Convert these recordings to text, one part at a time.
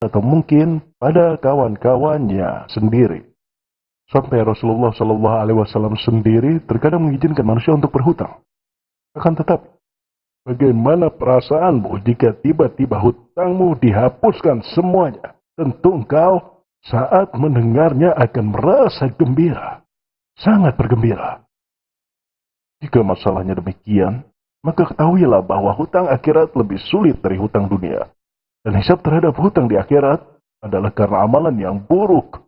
atau mungkin pada kawan-kawannya sendiri. Sampai Rasulullah Shallallahu Alaihi Wasallam sendiri terkadang mengizinkan manusia untuk berhutang. Akan tetapi, bagaimana perasaanmu jika tiba-tiba hutangmu dihapuskan semuanya? Tentu engkau saat mendengarnya akan merasa gembira, sangat bergembira. Jika masalahnya demikian, maka ketahuilah bahwa hutang akhirat lebih sulit dari hutang dunia. Dan hisab terhadap hutang di akhirat adalah karena amalan yang buruk.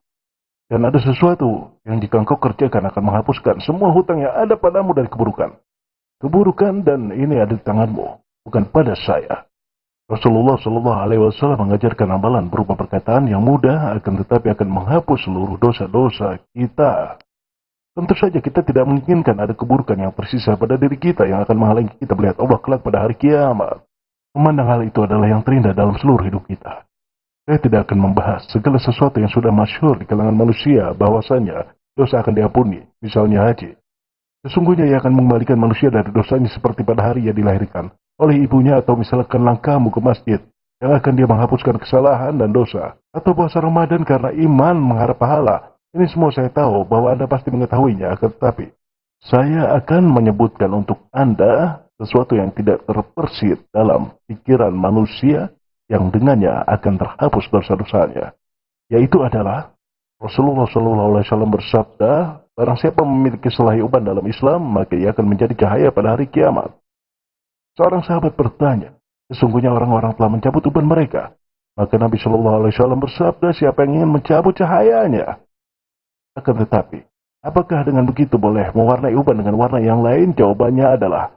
Dan ada sesuatu yang jika engkau kerjakan akan menghapuskan semua hutang yang ada padamu dari keburukan. Keburukan dan ini ada di tanganmu, bukan pada saya. Rasulullah Shallallahu Alaihi Wasallam mengajarkan amalan berupa perkataan yang mudah akan tetapi akan menghapus seluruh dosa-dosa kita. Tentu saja kita tidak menginginkan ada keburukan yang tersisa pada diri kita yang akan menghalangi kita melihat Allah kelak pada hari kiamat. Memandang hal itu adalah yang terindah dalam seluruh hidup kita. Saya tidak akan membahas segala sesuatu yang sudah masyhur di kalangan manusia bahwasanya dosa akan diampuni, misalnya haji. Sesungguhnya ia akan mengembalikan manusia dari dosanya seperti pada hari ia dilahirkan oleh ibunya, atau misalkan langkahmu ke masjid yang akan dia menghapuskan kesalahan dan dosa, atau puasa Ramadan karena iman mengharap pahala. Ini semua saya tahu bahwa Anda pasti mengetahuinya, tetapi saya akan menyebutkan untuk Anda sesuatu yang tidak terbersit dalam pikiran manusia yang dengannya akan terhapus dosa-dosanya. Yaitu adalah Rasulullah SAW bersabda, barang siapa memiliki selai uban dalam Islam, maka ia akan menjadi cahaya pada hari kiamat. Seorang sahabat bertanya, sesungguhnya orang-orang telah mencabut uban mereka. Maka Nabi SAW bersabda, siapa yang ingin mencabut cahayanya? Akan tetapi, apakah dengan begitu boleh mewarnai uban dengan warna yang lain? Jawabannya adalah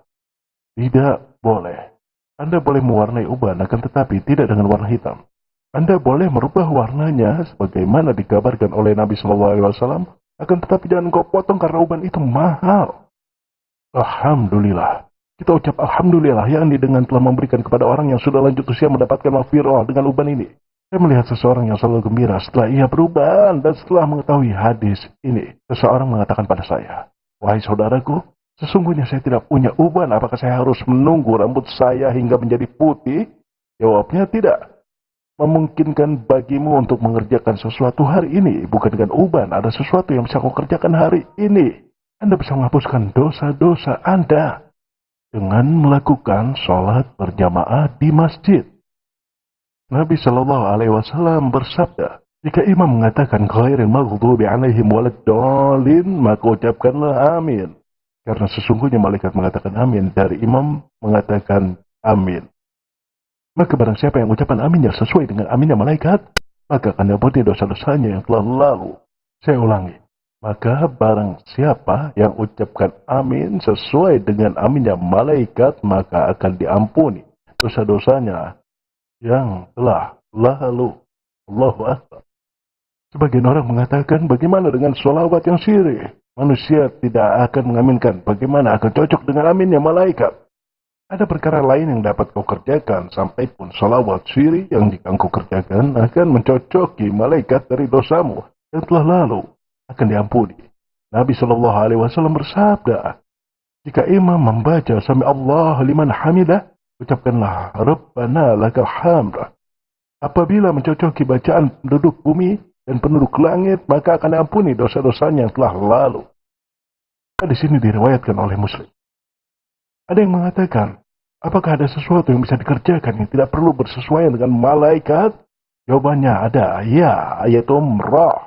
tidak boleh. Anda boleh mewarnai uban, akan tetapi tidak dengan warna hitam. Anda boleh merubah warnanya sebagaimana dikabarkan oleh Nabi SAW, akan tetapi jangan kau potong karena uban itu mahal. Alhamdulillah. Kita ucap Alhamdulillah yang dengan telah memberikan kepada orang yang sudah lanjut usia mendapatkan maghfirah dengan uban ini. Saya melihat seseorang yang selalu gembira setelah ia beruban, dan setelah mengetahui hadis ini, seseorang mengatakan pada saya, wahai saudaraku, sesungguhnya saya tidak punya uban, apakah saya harus menunggu rambut saya hingga menjadi putih? Jawabnya tidak. Memungkinkan bagimu untuk mengerjakan sesuatu hari ini, bukan dengan uban, ada sesuatu yang bisa kau kerjakan hari ini. Anda bisa menghapuskan dosa-dosa Anda dengan melakukan sholat berjamaah di masjid. Nabi Shallallahu Alaihi Wasallam bersabda, jika imam mengatakan ghairil maghdubi alaihim waladdallin, maka ucapkanlah amin. Karena sesungguhnya malaikat mengatakan amin dari imam mengatakan amin. Maka barang siapa yang ucapan aminnya sesuai dengan aminnya malaikat, maka akan diampuni dosa-dosanya yang telah lalu. Saya ulangi. Maka barang siapa yang ucapkan amin sesuai dengan aminnya malaikat, maka akan diampuni dosa-dosanya yang telah lalu. Allahu Akbar. Sebagian orang mengatakan, bagaimana dengan sholawat yang sirih? Manusia tidak akan mengaminkan. Bagaimana akan cocok dengan aminnya malaikat? Ada perkara lain yang dapat kau kerjakan, sampai pun sholawat sirih yang jika kau kerjakan akan mencocoki malaikat dari dosamu yang telah lalu, akan diampuni. Nabi Shallallahu Alaihi Wasallam bersabda, jika imam membaca sami Allah liman hamidah, ucapkanlah Rabbana lakal hamd. Apabila mencocoki bacaan penduduk bumi dan penduduk langit, maka akan diampuni dosa-dosanya yang telah lalu. Di sini diriwayatkan oleh Muslim. Ada yang mengatakan, apakah ada sesuatu yang bisa dikerjakan yang tidak perlu bersesuaian dengan malaikat? Jawabannya ada, ya, yaitu umrah.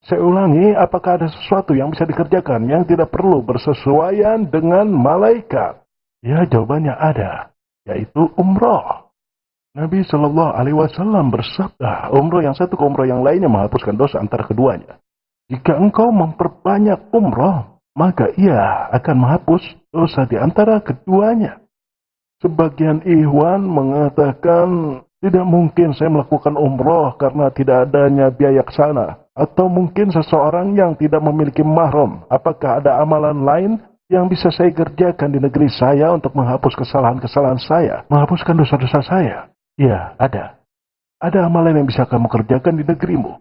Saya ulangi, apakah ada sesuatu yang bisa dikerjakan yang tidak perlu bersesuaian dengan malaikat? Ya, jawabannya ada, yaitu umrah. Nabi Shallallahu Alaihi Wasallam bersabda, umrah yang satu ke umrah yang lainnya menghapuskan dosa antara keduanya. Jika engkau memperbanyak umrah, maka ia akan menghapus dosa di antara keduanya. Sebagian ikhwan mengatakan, tidak mungkin saya melakukan umrah karena tidak adanya biaya ke sana. Atau mungkin seseorang yang tidak memiliki mahram. Apakah ada amalan lain yang bisa saya kerjakan di negeri saya untuk menghapus kesalahan-kesalahan saya, menghapuskan dosa-dosa saya? Ya, ada. Ada amalan yang bisa kamu kerjakan di negerimu.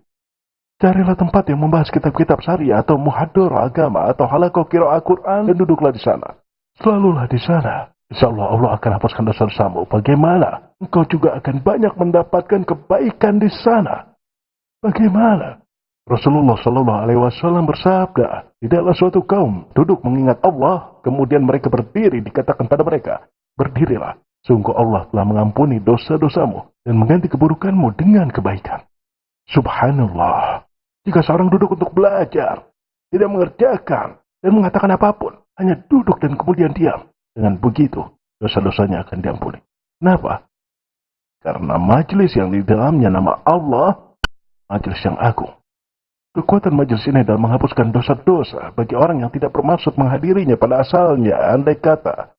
Carilah tempat yang membahas kitab-kitab syariah atau muhadhar agama atau halaqah qiraah Quran dan duduklah di sana. Selalulah di sana. Insya Allah Allah akan hapuskan dosa-dosamu. Bagaimana? engkau juga akan banyak mendapatkan kebaikan di sana. Bagaimana? Rasulullah Shallallahu Alaihi Wasallam bersabda, tidaklah suatu kaum duduk mengingat Allah, kemudian mereka berdiri, dikatakan pada mereka, berdirilah, sungguh Allah telah mengampuni dosa-dosamu dan mengganti keburukanmu dengan kebaikan. Subhanallah, jika seorang duduk untuk belajar, tidak mengerjakan dan mengatakan apapun, hanya duduk dan kemudian diam, dengan begitu dosa-dosanya akan diampuni. Kenapa? Karena majelis yang di dalamnya nama Allah, majelis yang agung. Kekuatan majelis ini dalam menghapuskan dosa-dosa bagi orang yang tidak bermaksud menghadirinya pada asalnya. Andai kata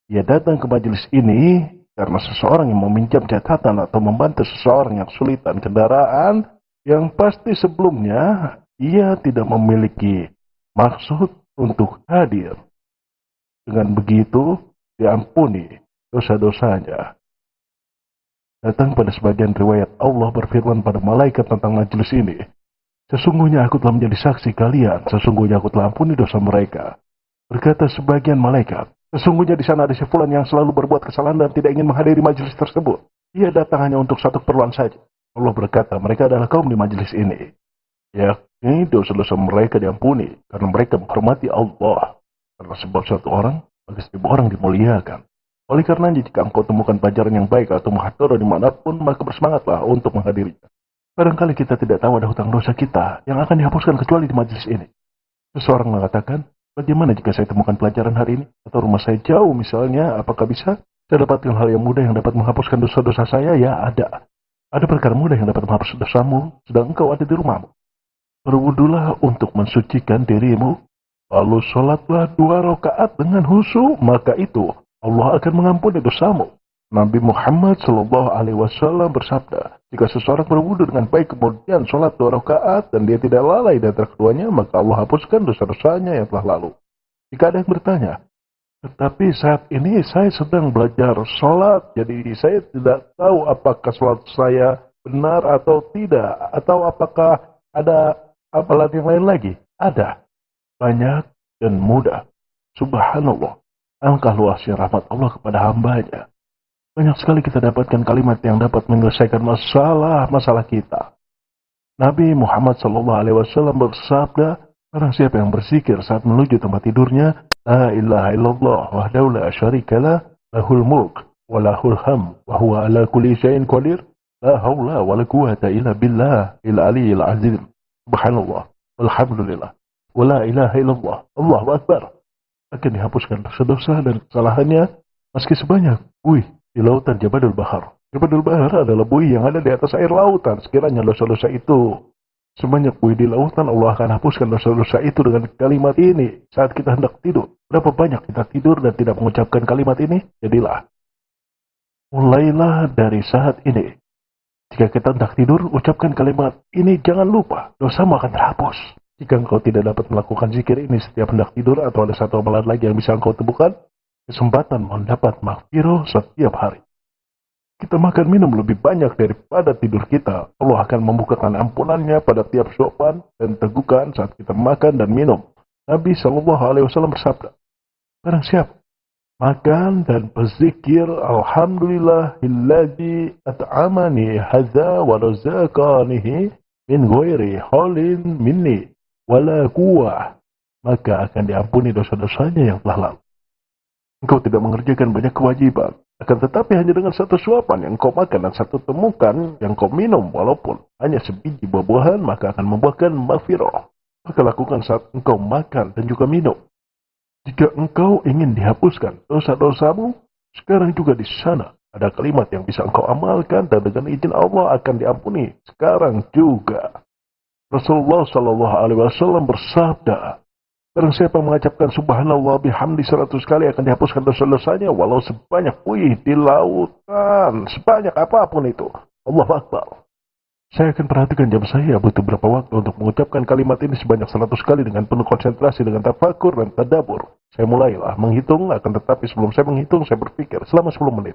ia datang ke majelis ini karena seseorang yang meminjam catatan atau membantu seseorang yang kesulitan kendaraan, yang pasti sebelumnya ia tidak memiliki maksud untuk hadir. Dengan begitu diampuni dosa-dosanya. Datang pada sebagian riwayat, Allah berfirman pada malaikat tentang majelis ini, sesungguhnya aku telah menjadi saksi kalian, sesungguhnya aku telah ampuni dosa mereka. Berkata sebagian malaikat, sesungguhnya di sana ada si fulan yang selalu berbuat kesalahan dan tidak ingin menghadiri majelis tersebut. Ia datang hanya untuk satu keperluan saja. Allah berkata, mereka adalah kaum di majelis ini. Yakni dosa-dosa mereka diampuni karena mereka menghormati Allah. Karena sebab suatu orang, bagi seribu orang dimuliakan. Oleh karena jika engkau temukan pelajaran yang baik atau muhadharah dimanapun, maka bersemangatlah untuk menghadirinya. Barangkali kita tidak tahu ada hutang dosa kita yang akan dihapuskan kecuali di majelis ini. Seseorang mengatakan, bagaimana jika saya temukan pelajaran hari ini? Atau rumah saya jauh misalnya, apakah bisa saya dapatkan hal yang mudah yang dapat menghapuskan dosa-dosa saya? Ya, ada. Ada perkara mudah yang dapat menghapus dosamu, sedang engkau ada di rumahmu. Berwudulah untuk mensucikan dirimu, lalu sholatlah 2 rakaat dengan khusyuk, maka itu Allah akan mengampuni dosamu. Nabi Muhammad Shallallahu Alaihi Wasallam bersabda, jika seseorang berwudu dengan baik kemudian sholat 2 rakaat dan dia tidak lalai di antara keduanya, maka Allah hapuskan dosa-dosanya yang telah lalu. Jika ada yang bertanya, tetapi saat ini saya sedang belajar sholat, jadi saya tidak tahu apakah sholat saya benar atau tidak, atau apakah ada amalan yang lain lagi. Ada, banyak dan mudah. Subhanallah, alangkah luasnya rahmat Allah kepada hambanya. Banyak sekali kita dapatkan kalimat yang dapat menyelesaikan masalah kita. Nabi Muhammad SAW bersabda, barang siapa yang berzikir saat menuju tempat tidurnya, La ilaha illallah wahdahu la syarika lah, lahul mulk wa lahul ham wa huwa ala kulli syai'in qadir, la haula wa la quwwata illa billah il aliyyil azim. Subhanallah, walhamdulillah, wa la ilaha illallah, Allahu akbar. Akan dihapuskan dosa-dosa dan kesalahannya meski sebanyak buih di lautan Jabadul Bahar. Jabadul Bahar adalah buih yang ada di atas air lautan. Sekiranya dosa-dosa itu sebanyak buih di lautan, Allah akan hapuskan dosa-dosa itu dengan kalimat ini saat kita hendak tidur. Berapa banyak kita tidur dan tidak mengucapkan kalimat ini? Jadilah, mulailah dari saat ini. Jika kita hendak tidur, ucapkan kalimat ini, jangan lupa, dosamu akan terhapus. Jika engkau tidak dapat melakukan zikir ini setiap hendak tidur, atau ada satu amalan lagi yang bisa engkau temukan, kesempatan mendapat maghfirah setiap hari. Kita makan minum lebih banyak daripada tidur kita, Allah akan membukakan ampunannya pada tiap suapan dan tegukan saat kita makan dan minum. Nabi SAW bersabda, barang siapa makan dan berzikir, Alhamdulillahilladzi at'amani hadza wa razaqanihi min ghairi haulin minni wala quwwah, maka akan diampuni dosa-dosanya yang telah lalu. Engkau tidak mengerjakan banyak kewajiban, akan tetapi hanya dengan satu suapan yang kau makan dan satu temukan yang kau minum, walaupun hanya sebiji buah-buahan, maka akan membuahkan maghfirah. Maka lakukan saat engkau makan dan juga minum. Jika engkau ingin dihapuskan dosa-dosamu, sekarang juga di sana ada kalimat yang bisa engkau amalkan dan dengan izin Allah akan diampuni sekarang juga. Rasulullah SAW bersabda, barang siapa mengucapkan subhanallah bihamdi 100 kali akan dihapuskan dosa-dosanya walau sebanyak buih di lautan, sebanyak apapun itu. Allahu Akbar. Saya akan perhatikan jam saya butuh berapa waktu untuk mengucapkan kalimat ini sebanyak 100 kali dengan penuh konsentrasi, dengan tafakur dan tadabbur. Saya mulailah menghitung, akan tetapi sebelum saya menghitung, saya berpikir selama 10 menit.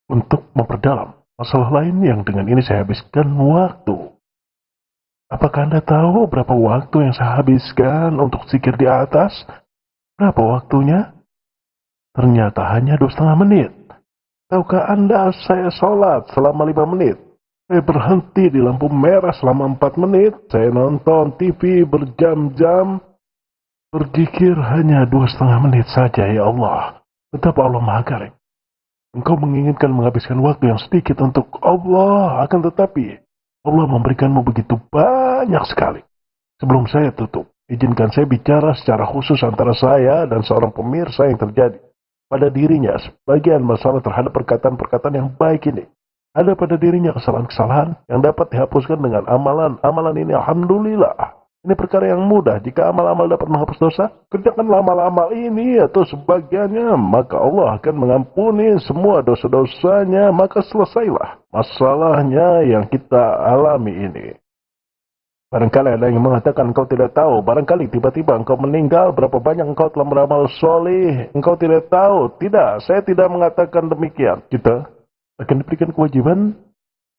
Untuk memperdalam masalah lain yang dengan ini saya habiskan waktu. Apakah Anda tahu berapa waktu yang saya habiskan untuk zikir di atas? Berapa waktunya? Ternyata hanya 2,5 menit. Tahukah Anda saya sholat selama 5 menit? Saya berhenti di lampu merah selama 4 menit. Saya nonton TV berjam-jam. Berzikir hanya 2,5 menit saja, ya Allah. Betapa Allah Maha Karim. Engkau menginginkan menghabiskan waktu yang sedikit untuk Allah, akan tetapi Allah memberikanmu begitu banyak sekali. Sebelum saya tutup, izinkan saya bicara secara khusus antara saya dan seorang pemirsa yang terjadi pada dirinya sebagian masalah terhadap perkataan-perkataan yang baik ini. Ada pada dirinya kesalahan-kesalahan yang dapat dihapuskan dengan amalan. Amalan ini alhamdulillah. Ini perkara yang mudah. Jika amal-amal dapat menghapus dosa, kerjakanlah amal-amal ini atau sebagiannya, maka Allah akan mengampuni semua dosa-dosanya, maka selesailah masalahnya yang kita alami ini. Barangkali ada yang mengatakan engkau tidak tahu, barangkali tiba-tiba engkau meninggal, berapa banyak engkau telah beramal soleh, engkau tidak tahu. Tidak, saya tidak mengatakan demikian. Kita akan diberikan kewajiban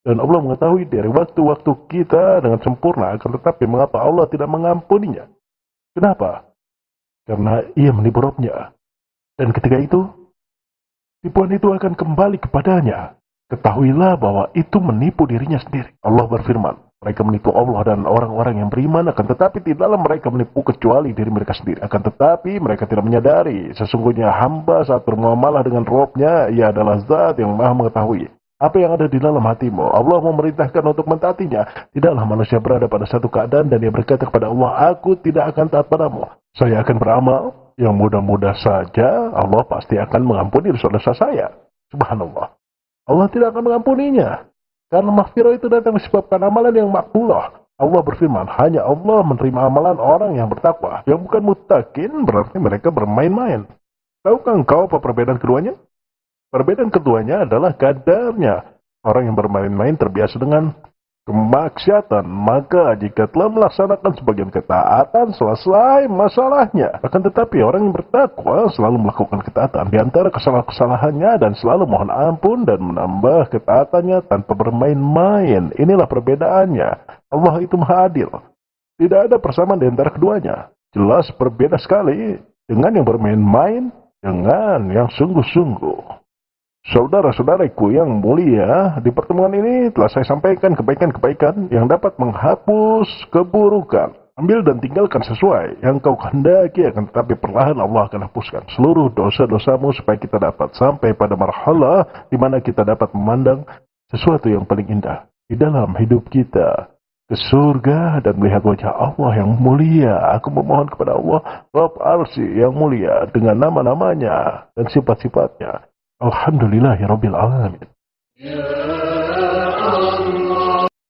dan Allah mengetahui dari waktu-waktu kita dengan sempurna, akan tetapi mengapa Allah tidak mengampuninya? Kenapa? Karena ia menipu Rabb-nya. Dan ketika itu, tipuan itu akan kembali kepadanya. Ketahuilah bahwa itu menipu dirinya sendiri. Allah berfirman, mereka menipu Allah dan orang-orang yang beriman, akan tetapi tidaklah mereka menipu kecuali diri mereka sendiri. Akan tetapi mereka tidak menyadari, sesungguhnya hamba saat bermuamalah dengan Rabb-nya, ia adalah zat yang maha mengetahui apa yang ada di dalam hatimu. Allah memerintahkan untuk mentaatinya. Tidaklah manusia berada pada satu keadaan dan dia berkata kepada Allah, aku tidak akan taat padamu. Saya akan beramal yang mudah-mudah saja. Allah pasti akan mengampuni dosa-dosa saya. Subhanallah. Allah tidak akan mengampuninya. Karena maghfirah itu datang disebabkan amalan yang makbulah. Allah berfirman, hanya Allah menerima amalan orang yang bertakwa. Yang bukan muttaqin berarti mereka bermain-main. Tahukah engkau apa perbedaan keduanya? Perbedaan keduanya adalah kadarnya. Orang yang bermain-main terbiasa dengan kemaksiatan, maka jika telah melaksanakan sebagian ketaatan, selesai masalahnya. Akan tetapi orang yang bertakwa selalu melakukan ketaatan di antara kesalahan-kesalahannya dan selalu mohon ampun dan menambah ketaatannya tanpa bermain-main. Inilah perbedaannya. Allah itu maha adil. Tidak ada persamaan di antara keduanya. Jelas berbeda sekali dengan yang bermain-main dengan yang sungguh-sungguh. Saudara-saudaraku yang mulia, di pertemuan ini telah saya sampaikan kebaikan-kebaikan yang dapat menghapus keburukan. Ambil dan tinggalkan sesuai yang kau kehendaki, akan tetapi perlahan Allah akan hapuskan seluruh dosa-dosamu supaya kita dapat sampai pada marhalah di mana kita dapat memandang sesuatu yang paling indah di dalam hidup kita, ke surga dan melihat wajah Allah yang mulia. Aku memohon kepada Allah, Rabb Arsy yang mulia, dengan nama-namanya dan sifat-sifatnya. Alhamdulillahirabbil alamin.